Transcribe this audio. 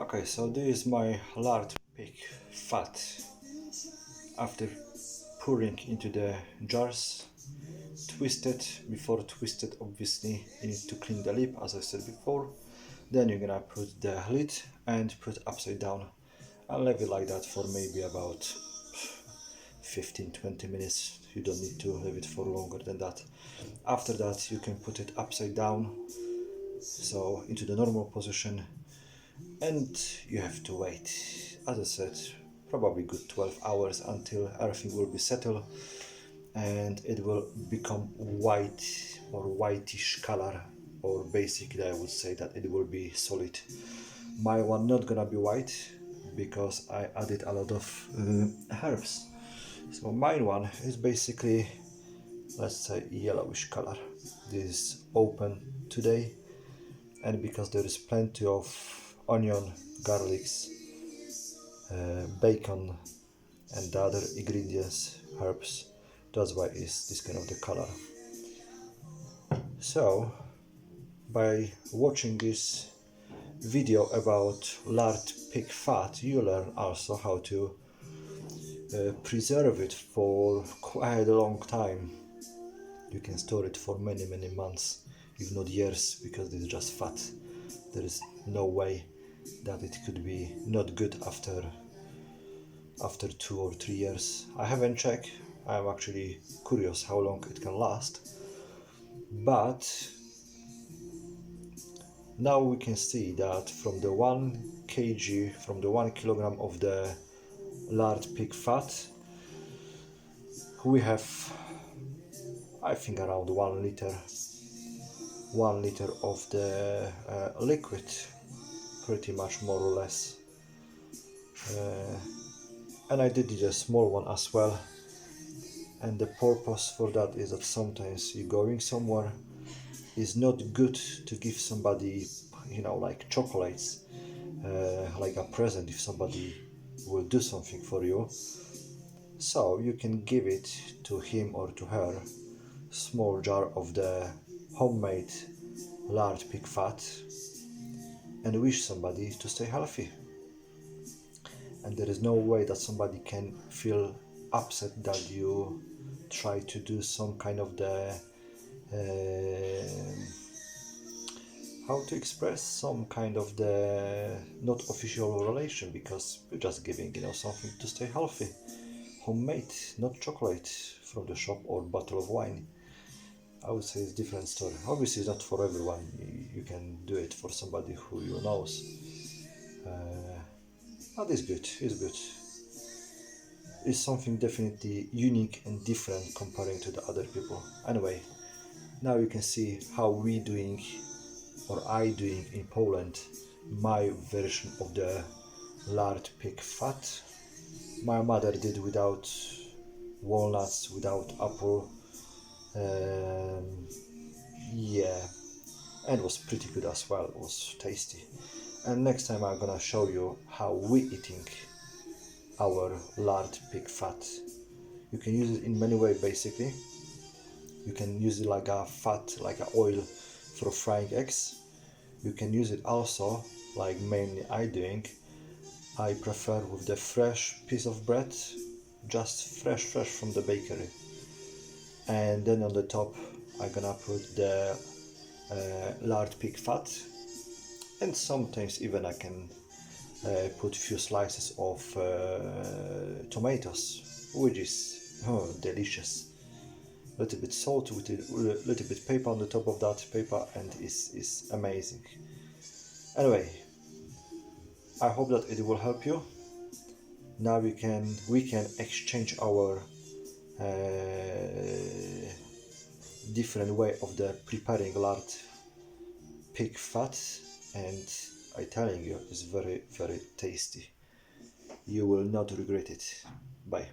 Okay, so this is my lard pig fat. After pouring into the jars, twisted. Before twisted, obviously you need to clean the lip, as I said before. Then you're gonna put the lid and put upside down. I'll leave it like that for maybe about 15-20 minutes. You don't need to leave it for longer than that. After that, you can put it upside down, so into the normal position, and you have to wait, as I said, probably good 12 hours until everything will be settled and it will become white or whitish color, or basically I would say that it will be solid. My one not gonna be white because I added a lot of herbs, so mine one is basically, let's say, yellowish color. This is open today, and because there is plenty of onion, garlics, bacon and the other ingredients, herbs, that's why it's this kind of the color. So by watching this video about lard pig fat, you learn also how to preserve it for quite a long time. You can store it for many months, if not years, because it's just fat. There is no way that it could be not good after 2 or 3 years. I haven't checked. I'm actually curious how long it can last. But now we can see that from the 1 kg, from the 1 kilogram of the lard pig fat, we have, I think, around 1 liter of the liquid, pretty much, more or less. And I did a small one as well, and the purpose for that is that sometimes you're going somewhere, it's not good to give somebody, you know, like chocolates, like a present if somebody will do something for you. So you can give it to him or to her, small jar of the homemade lard pig fat, and wish somebody to stay healthy. And there is no way that somebody can feel upset that you try to do some kind of the how to express some kind of the not official relation, because you're just giving, you know, something to stay healthy, homemade, not chocolate from the shop or bottle of wine. I would say it's a different story. Obviously it's not for everyone. You can do it for somebody who you knows, but it's good. It's something definitely unique and different comparing to the other people. Anyway, now you can see how we doing, or I doing in Poland, my version of the lard pig fat. My mother did without walnuts, without apple. Yeah, and it was pretty good as well. It was tasty. And next time I'm gonna show you how we eating our lard pig fat. You can use it in many ways. Basically, you can use it like a fat, like a oil for frying eggs. You can use it also, like mainly I doing, I prefer with the fresh piece of bread, just fresh from the bakery, and then on the top I'm gonna put the lard pig fat, and sometimes even I can put few slices of tomatoes, which is delicious. A little bit salt with a little bit paper on the top of that paper, and is amazing. Anyway, I hope that it will help you. Now we can exchange our different way of the preparing lard pig fat, and I telling you, it's very tasty. You will not regret it. Bye.